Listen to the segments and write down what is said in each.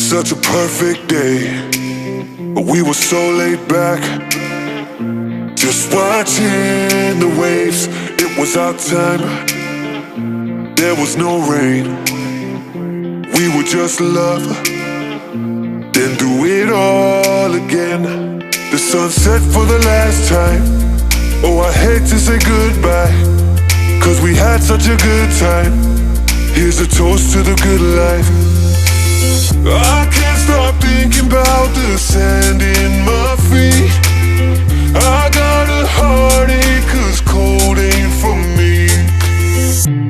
Such a perfect day, but we were so laid back, just watching the waves. It was our time, there was no rain. We would just love, then do it all again. The sunset for the last time. Oh, I hate to say goodbye, 'cause we had such a good time. Here's a toast to the good life. I can't stop thinking about the sand in my feet. I got a heartache 'cause cold ain't for me.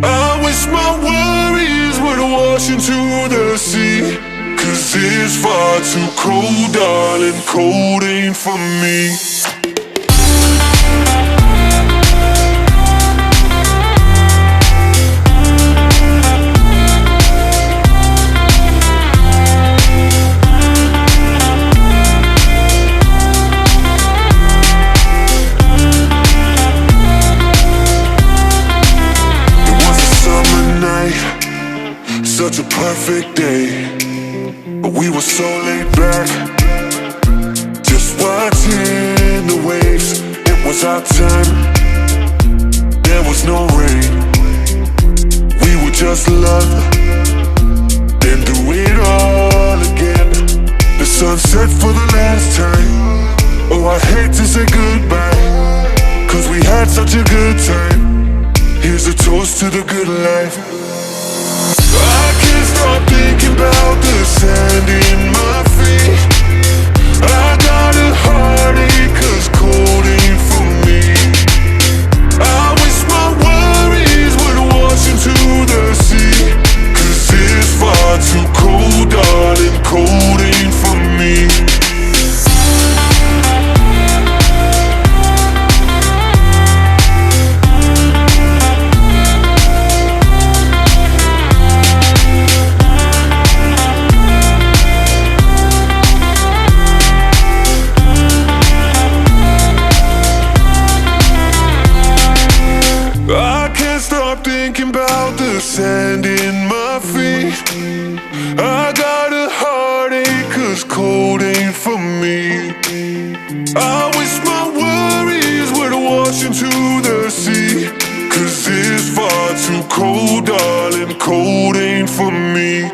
I wish my worries would wash into the sea, 'cause it's far too cold, darling, cold ain't for me. Such a perfect day, but we were so laid back, just watching the waves. It was our time, there was no rain. We would just love, then do it all again. The sunset for the last time. Oh, I hate to say goodbye, 'cause we had such a good time. Here's a toast to the good life. I can't stop thinking about the sand in my feet. I got a heartache 'cause cold ain't for me. I wish my worries would wash into the sea, 'cause it's far too cold, darling, cold ain't for me. Thinking about the sand in my feet. I got a heartache 'cause cold ain't for me. I wish my worries would wash into the sea, 'cause it's far too cold, darling, cold ain't for me.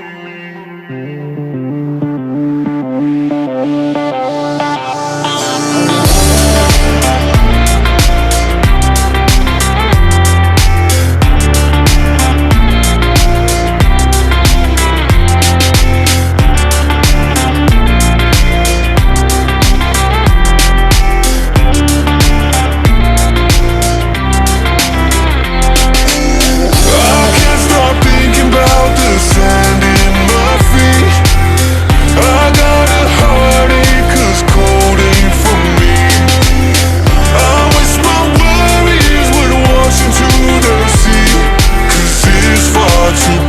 Too